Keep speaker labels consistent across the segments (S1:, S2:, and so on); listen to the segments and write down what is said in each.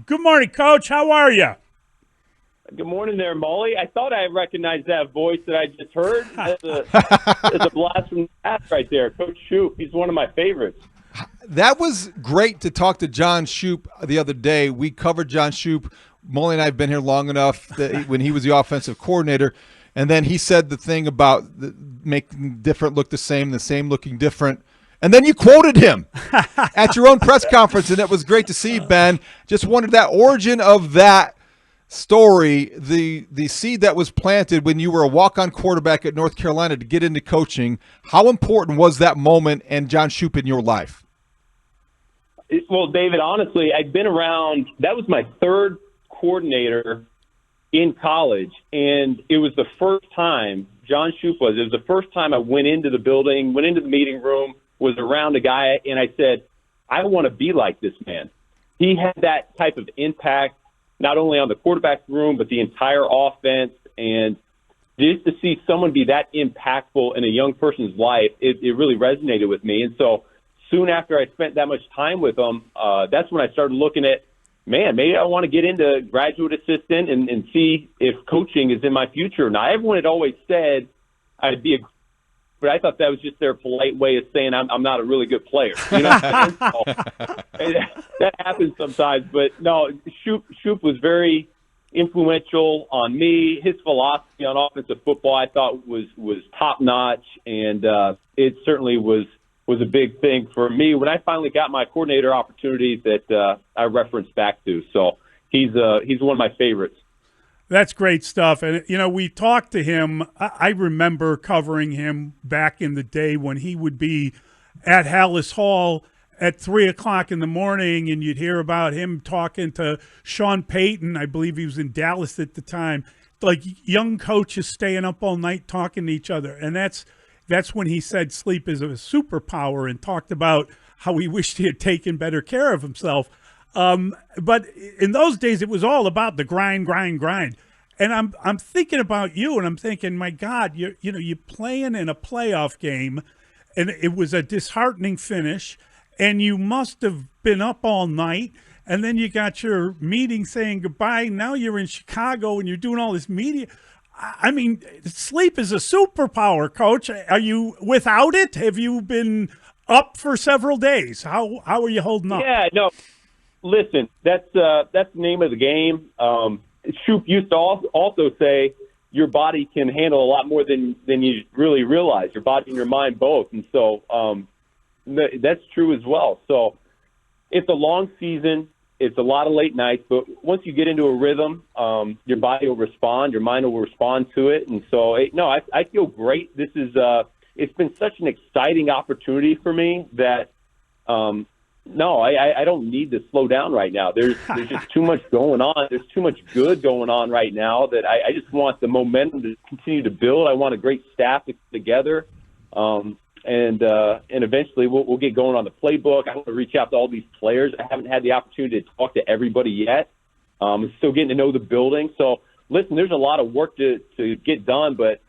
S1: Good morning, Coach. How are you?
S2: Good morning there, Mully. I thought I recognized that voice that I just heard. That's a blast from the past right there. Coach Shoup, he's one of my favorites.
S3: That was great to talk to John Shoup the other day. We covered John Shoup. Mully and I have been here long enough that when he was the offensive coordinator. And then he said the thing about making different look the same looking different. And then you quoted him at your own press conference, and it was great to see, Ben. Just wondered that origin of that story, the seed that was planted when you were a walk-on quarterback at North Carolina to get into coaching. How important was that moment and John Shoup in your life?
S2: Well, David, honestly, I'd been around. That was my third coordinator in college, and it was the first time, John Shoup it was the first time I went into the building, went into the meeting room, was around a guy, and I said, I want to be like this man. He had that type of impact, not only on the quarterback room, but the entire offense. And just to see someone be that impactful in a young person's life, it really resonated with me. And so soon after I spent that much time with him, that's when I started looking at, man, maybe I want to get into graduate assistant and see if coaching is in my future. Now, everyone had always said I'd be but I thought that was just their polite way of saying I'm not a really good player. You know what I'm saying? So, that happens sometimes. But no, Shoup was very influential on me. His philosophy on offensive football I thought was top notch, and it certainly was a big thing for me when I finally got my coordinator opportunity that I referenced back to. So he's one of my favorites.
S1: That's great stuff. And, we talked to him. I remember covering him back in the day when he would be at Hallis Hall at 3 o'clock in the morning, and you'd hear about him talking to Sean Payton. I believe he was in Dallas at the time. Like young coaches staying up all night talking to each other. And that's when he said sleep is a superpower and talked about how he wished he had taken better care of himself. But in those days, it was all about the grind. And I'm thinking about you, and I'm thinking, my God, you're playing in a playoff game, and it was a disheartening finish, and you must have been up all night, and then you got your meeting saying goodbye. Now you're in Chicago, and you're doing all this media. I mean, sleep is a superpower, Coach. Are you without it? Have you been up for several days? How are you holding up?
S2: Yeah, no. Listen, that's the name of the game. Shoup used to also say your body can handle a lot more than you really realize, your body and your mind both. And so that's true as well. So it's a long season. It's a lot of late nights. But once you get into a rhythm, your body will respond. Your mind will respond to it. And so, I feel great. This is it's been such an exciting opportunity for me that no, I don't need to slow down right now. There's just too much going on. There's too much good going on right now that I just want the momentum to continue to build. I want a great staff to get together, and eventually we'll get going on the playbook. I want to reach out to all these players. I haven't had the opportunity to talk to everybody yet. I'm still getting to know the building. So, listen, there's a lot of work to get done, but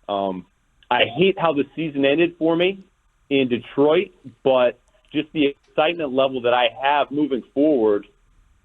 S2: I hate how the season ended for me in Detroit, but just the excitement level that I have moving forward,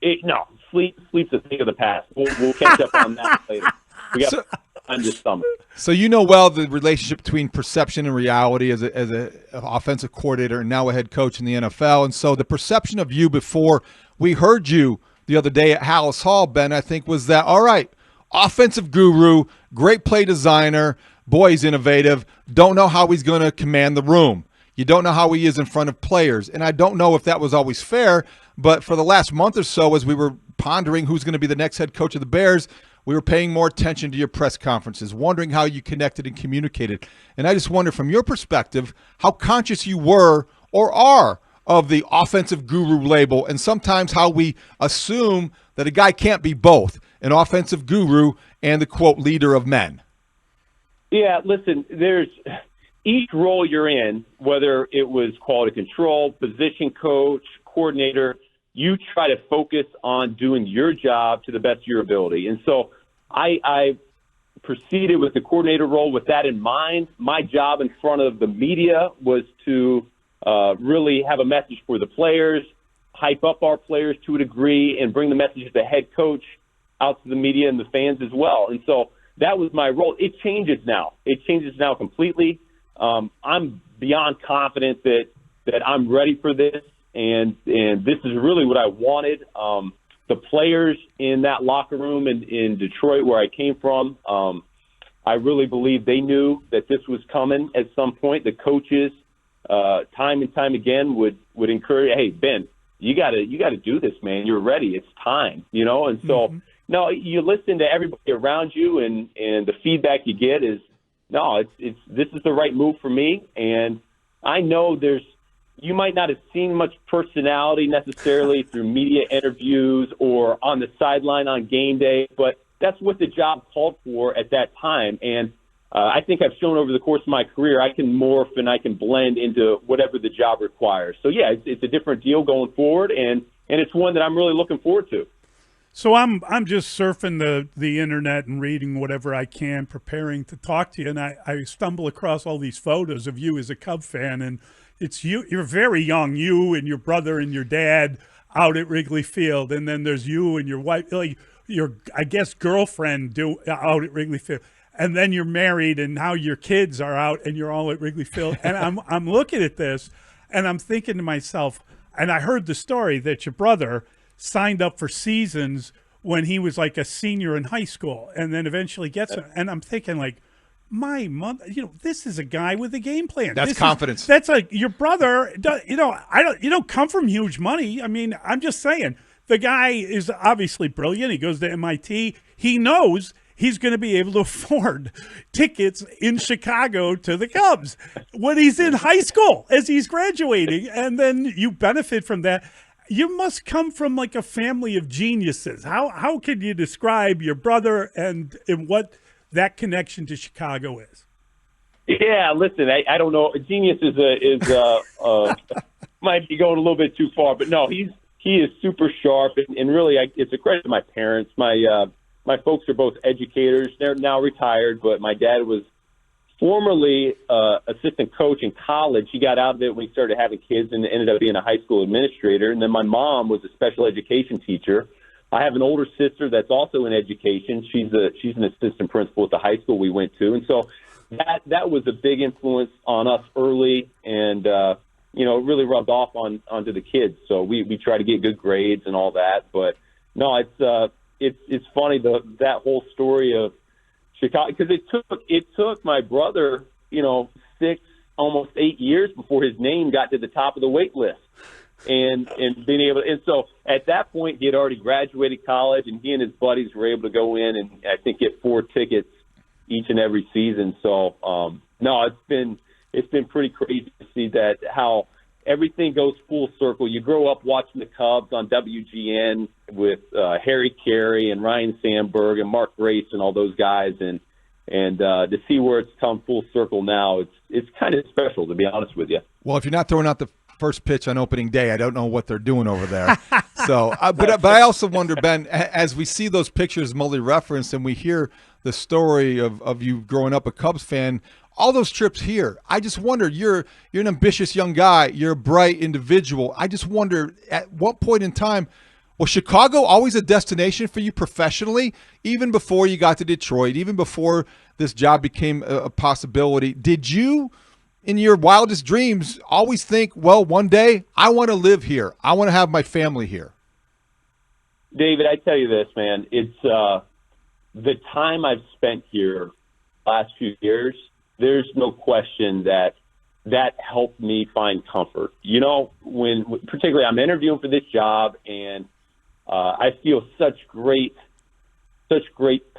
S2: sleep's a thing of the past. We'll catch up on that later. We got time this summer.
S3: So well the relationship between perception and reality as a offensive coordinator and now a head coach in the NFL. And so the perception of you before we heard you the other day at Hallis Hall, Ben, I think was that, all right, offensive guru, great play designer, boy, he's innovative, don't know how he's going to command the room. You don't know how he is in front of players. And I don't know if that was always fair, but for the last month or so, as we were pondering who's going to be the next head coach of the Bears, we were paying more attention to your press conferences, wondering how you connected and communicated. And I just wonder, from your perspective, how conscious you were or are of the offensive guru label, and sometimes how we assume that a guy can't be both an offensive guru and the, quote, leader of men.
S2: Yeah, listen, there's – each role you're in, whether it was quality control, position coach, coordinator, you try to focus on doing your job to the best of your ability. And so I proceeded with the coordinator role with that in mind. My job in front of the media was to really have a message for the players, hype up our players to a degree and bring the message of the head coach out to the media and the fans as well. And so that was my role. It changes now. It changes now completely. I'm beyond confident that I'm ready for this, and this is really what I wanted. The players in that locker room in Detroit, where I came from, I really believe they knew that this was coming at some point. The coaches, time and time again, would encourage, "Hey, Ben, you gotta do this, man. You're ready. It's time." And so no, you listen to everybody around you, and the feedback you get is, no, it's this is the right move for me. And I know you might not have seen much personality necessarily through media interviews or on the sideline on game day, but that's what the job called for at that time. And I think I've shown over the course of my career I can morph and I can blend into whatever the job requires. So, yeah, it's a different deal going forward, and it's one that I'm really looking forward to.
S1: So I'm just surfing the internet and reading whatever I can, preparing to talk to you, and I stumble across all these photos of you as a Cub fan, and it's you're very young, you and your brother and your dad out at Wrigley Field, and then there's you and your wife, like your, I guess, girlfriend out at Wrigley Field, and then you're married, and now your kids are out, and you're all at Wrigley Field, and I'm looking at this, and I'm thinking to myself, and I heard the story that your brother signed up for seasons when he was like a senior in high school, and then eventually gets it. And I'm thinking, like, my mother, this is a guy with a game plan.
S3: That's confidence.
S1: That's like your brother. You don't come from huge money. I mean, I'm just saying, the guy is obviously brilliant. He goes to MIT. He knows he's going to be able to afford tickets in Chicago to the Cubs when he's in high school as he's graduating, and then you benefit from that. You must come from like a family of geniuses. How could you describe your brother and what that connection to Chicago is?
S2: Yeah, listen, I don't know. Genius is might be going a little bit too far, but no, he is super sharp, and really, it's a credit to my parents. My folks are both educators. They're now retired, but my dad was formerly assistant coach in college. He got out of it when he started having kids and ended up being a high school administrator. And then my mom was a special education teacher. I have an older sister that's also in education. She's an assistant principal at the high school we went to. And so that was a big influence on us early, and it really rubbed off onto the kids. So we try to get good grades and all that. But no, it's funny that whole story of Chicago, because it took my brother, 6, almost 8 years before his name got to the top of the wait list, and being able to, and so at that point he had already graduated college, and he and his buddies were able to go in and I think get 4 tickets each and every season. So no, it's been pretty crazy to see that how everything goes full circle. You grow up watching the Cubs on WGN with Harry Carey and Ryan Sandberg and Mark Grace and all those guys, and to see where it's come full circle now, it's kind of special, to be honest with you.
S3: Well, if you're not throwing out the first pitch on opening day, I don't know what they're doing over there. So, but I also wonder, Ben, as we see those pictures Mully referenced, and we hear the story of you growing up a Cubs fan, all those trips here, I just wonder, you're an ambitious young guy, you're a bright individual. I just wonder, at what point in time, was Chicago always a destination for you professionally, even before you got to Detroit, even before this job became a possibility? Did you, in your wildest dreams, always think, well, one day I want to live here, I want to have my family here?
S2: David, I tell you this, man, it's the time I've spent here last few years, there's no question that helped me find comfort. When particularly I'm interviewing for this job, and I feel such great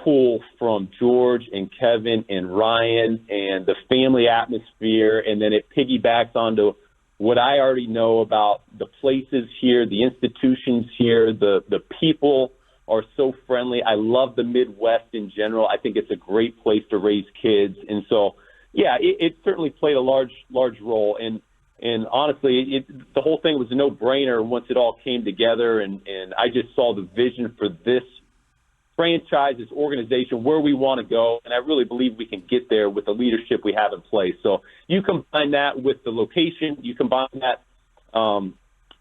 S2: pull from George and Kevin and Ryan and the family atmosphere, and then it piggybacks onto what I already know about the places here, the institutions here, the people are so friendly. I love the Midwest in general. I think it's a great place to raise kids, and so. Yeah, it certainly played a large role, and honestly, the whole thing was a no-brainer once it all came together, and I just saw the vision for this franchise, this organization, where we want to go, and I really believe we can get there with the leadership we have in place. So you combine that with the location, you combine that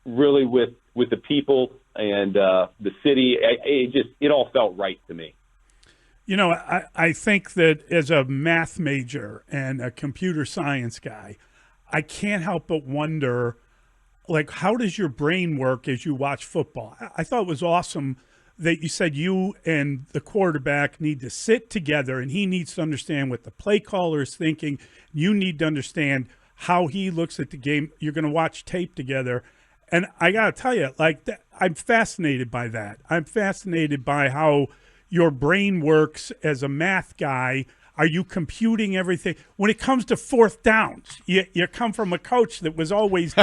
S2: really with the people and the city. It all felt right to me.
S1: You know, I think that as a math major and a computer science guy, I can't help but wonder, like, how does your brain work as you watch football? I thought it was awesome that you said you and the quarterback need to sit together and he needs to understand what the play caller is thinking. You need to understand how he looks at the game. You're going to watch tape together. And I got to tell you, like, I'm fascinated by that. I'm fascinated by how your brain works as a math guy. Are you computing everything? When it comes to fourth downs, you come from a coach that was always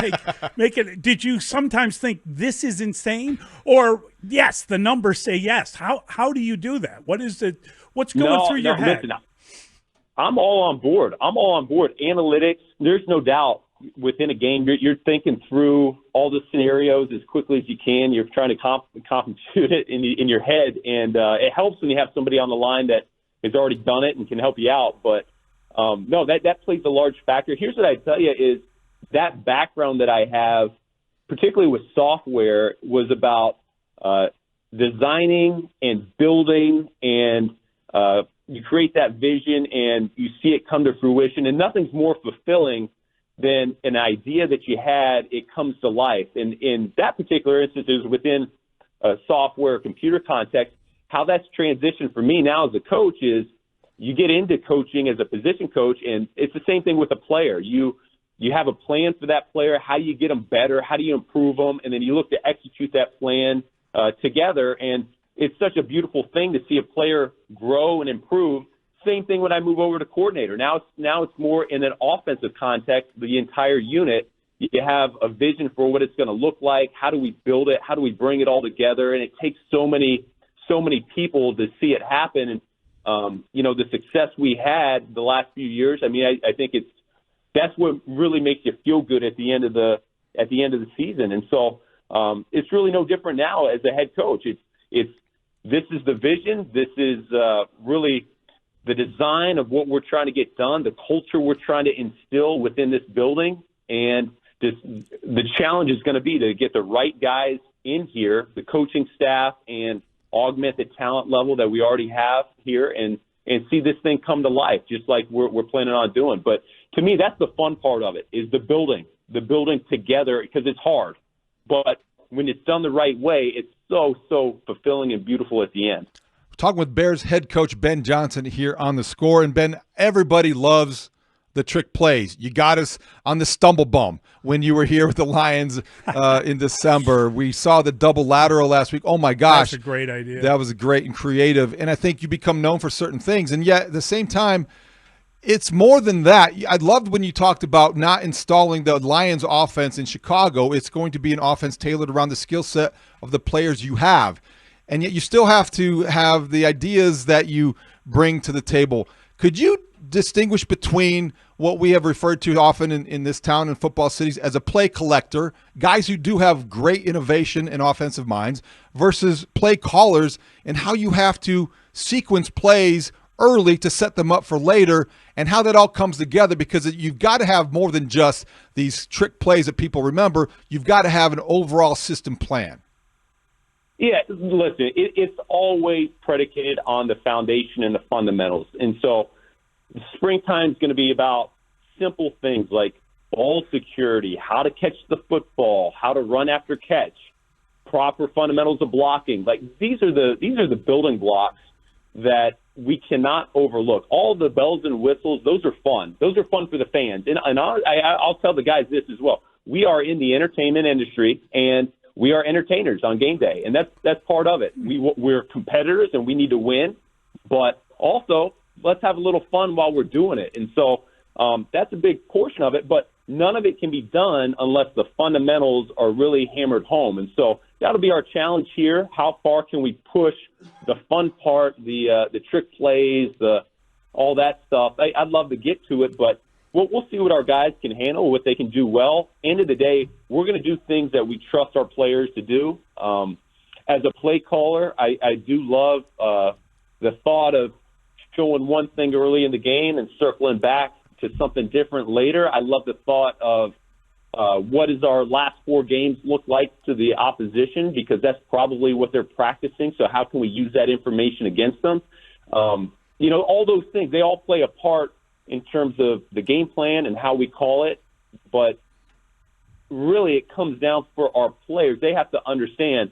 S1: making. Did you sometimes think this is insane? Or, yes, the numbers say yes. How do you do that? What's going through your head?
S2: Listen, I'm all on board. Analytics, there's no doubt within a game, you're thinking through all the scenarios as quickly as you can. You're trying to compute it in your head. And it helps when you have somebody on the line that has already done it and can help you out. But no, that plays a large factor. Here's what I tell you is that background that I have, particularly with software, was about designing and building, and you create that vision and you see it come to fruition. And nothing's more fulfilling than an idea that you had, it comes to life. And in that particular instance, is within a software computer context. How that's transitioned for me now as a coach is you get into coaching as a position coach, and it's the same thing with a player. You have a plan for that player. How do you get them better? How do you improve them? And then you look to execute that plan together. And it's such a beautiful thing to see a player grow and improve. Same thing when I move over to coordinator. Now it's more in an offensive context, the entire unit. You have a vision for what it's going to look like. How do we build it? How do we bring it all together? And it takes so many people to see it happen. And, the success we had the last few years, I mean, I think that's what really makes you feel good at the end of the season. And so it's really no different now as a head coach. This is the vision. This is really the design of what we're trying to get done, the culture we're trying to instill within this building. And the challenge is going to be to get the right guys in here, the coaching staff, and augment the talent level that we already have here and see this thing come to life, just like we're planning on doing. But to me, that's the fun part of it, is the building together, because it's hard. But when it's done the right way, it's so fulfilling and beautiful at the end.
S3: Talking with Bears head coach Ben Johnson here on The Score. And Ben, everybody loves the trick plays. You got us on the stumble bum when you were here with the Lions in December. We saw the double lateral last week. Oh, my gosh.
S1: That's a great idea.
S3: That was great and creative. And I think you become known for certain things. And yet, at the same time, it's more than that. I loved when you talked about not installing the Lions offense in Chicago. It's going to be an offense tailored around the skill set of the players you have. And yet you still have to have the ideas that you bring to the table. Could you distinguish between what we have referred to often in this town and football cities as a play collector, guys who do have great innovation and offensive minds, versus play callers, and how you have to sequence plays early to set them up for later, and how that all comes together? Because you've got to have more than just these trick plays that people remember. You've got to have an overall system plan.
S2: Yeah, listen, it's always predicated on the foundation and the fundamentals. And so springtime is going to be about simple things like ball security, how to catch the football, how to run after catch, proper fundamentals of blocking. Like these are the building blocks that we cannot overlook. All the bells and whistles, those are fun. Those are fun for the fans. And I'll tell the guys this as well. We are in the entertainment industry, and we are entertainers on game day, and that's part of it. We're competitors, and we need to win, but also let's have a little fun while we're doing it. And so that's a big portion of it, but none of it can be done unless the fundamentals are really hammered home. And so that'll be our challenge here. How far can we push the fun part, the trick plays, all that stuff? I'd love to get to it, but we'll see what our guys can handle, what they can do well. End of the day, we're going to do things that we trust our players to do. As a play caller, I do love the thought of showing one thing early in the game and circling back to something different later. I love the thought of What does our last 4 games look like to the opposition? Because that's probably what they're practicing. So how can we use that information against them? All those things, they all play a part in terms of the game plan and how we call it. But really it comes down for our players. They have to understand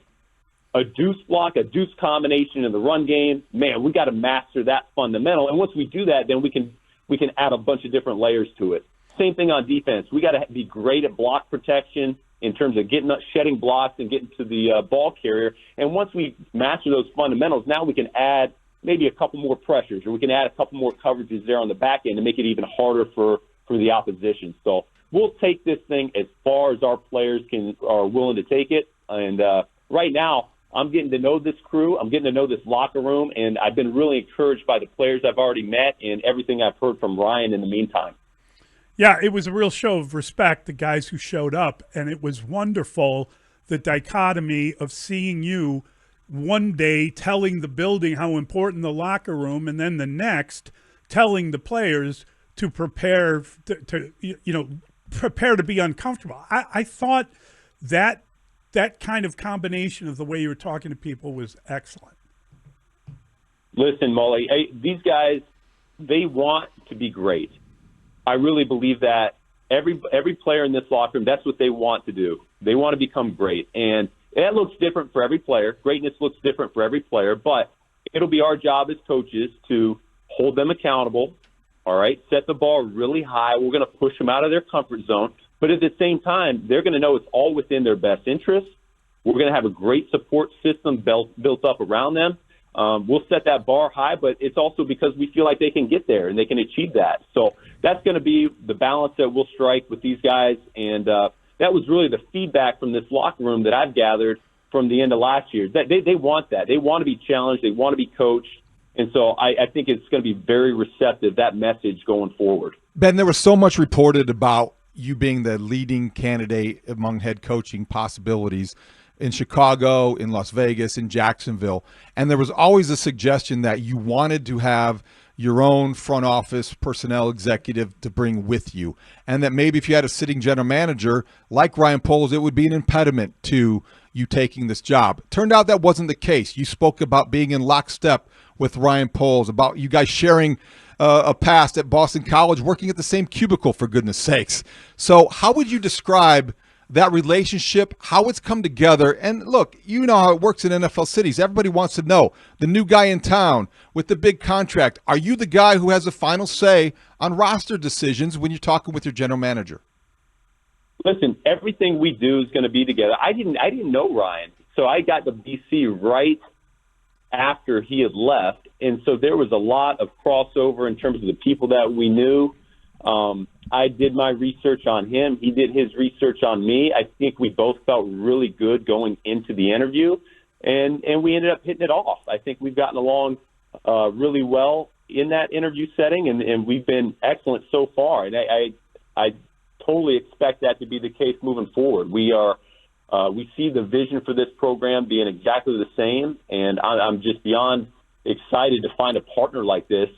S2: a deuce block, a deuce combination in the run game. Man, we got to master that fundamental. And once we do that, then we can add a bunch of different layers to it. Same thing on defense. We got to be great at block protection in terms of shedding blocks and getting to the ball carrier. And once we master those fundamentals, now we can add maybe a couple more pressures, or we can add a couple more coverages there on the back end to make it even harder for the opposition. So we'll take this thing as far as our players are willing to take it. And right now, I'm getting to know this crew. I'm getting to know this locker room, and I've been really encouraged by the players I've already met and everything I've heard from Ryan in the meantime.
S1: Yeah, it was a real show of respect, the guys who showed up, and it was wonderful, the dichotomy of seeing you one day telling the building how important the locker room, and then the next telling the players to prepare prepare to be uncomfortable. I thought that kind of combination of the way you were talking to people was excellent.
S2: Listen, Mully, these guys, they want to be great. I really believe that every player in this locker room, that's what they want to do. They want to become great. And that looks different for every player. Greatness looks different for every player, but it'll be our job as coaches to hold them accountable, all right, set the bar really high. We're going to push them out of their comfort zone. But at the same time, they're going to know it's all within their best interest. We're going to have a great support system built up around them. We'll set that bar high, but it's also because we feel like they can get there and they can achieve that. So that's going to be the balance that we'll strike with these guys. And that was really the feedback from this locker room that I've gathered from the end of last year. They want that. They want to be challenged. They want to be coached. And so I think it's going to be very receptive, that message going forward.
S3: Ben, there was so much reported about you being the leading candidate among head coaching possibilities in Chicago, in Las Vegas, in Jacksonville. And there was always a suggestion that you wanted to have your own front office personnel executive to bring with you. And that maybe if you had a sitting general manager like Ryan Poles, it would be an impediment to you taking this job. Turned out that wasn't the case. You spoke about being in lockstep with Ryan Poles, about you guys sharing a past at Boston College, working at the same cubicle, for goodness sakes. So how would you describe that relationship, how it's come together? And look, you know how it works in NFL cities. Everybody wants to know, the new guy in town with the big contract, are you the guy who has the final say on roster decisions when you're talking with your general manager?
S2: Listen, everything we do is going to be together. I didn't know Ryan, so I got to BC right after he had left, and so there was a lot of crossover in terms of the people that we knew. I did my research on him. He did his research on me. I think we both felt really good going into the interview, and we ended up hitting it off. I think we've gotten along really well in that interview setting, and we've been excellent so far. And I totally expect that to be the case moving forward. We see the vision for this program being exactly the same, and I'm just beyond excited to find a partner like this.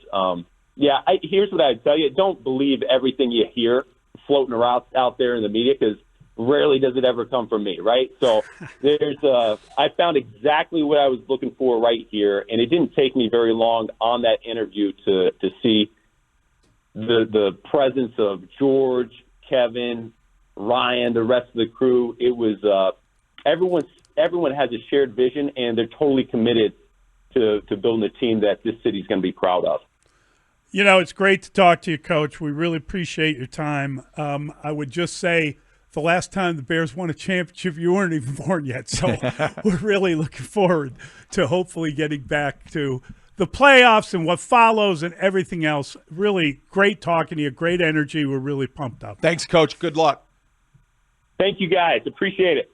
S2: Here's what I'd tell you. Don't believe everything you hear floating around out there in the media, because rarely does it ever come from me, right? So I found exactly what I was looking for right here, and it didn't take me very long on that interview to see the presence of George, Kevin, Ryan, the rest of the crew. It was everyone has a shared vision, and they're totally committed to building a team that this city's going to be proud of.
S1: You know, it's great to talk to you, Coach. We really appreciate your time. I would just say the last time the Bears won a championship, you weren't even born yet. So we're really looking forward to hopefully getting back to the playoffs and what follows and everything else. Really great talking to you, great energy. We're really pumped up.
S3: Thanks, Coach. Good luck.
S2: Thank you, guys. Appreciate it.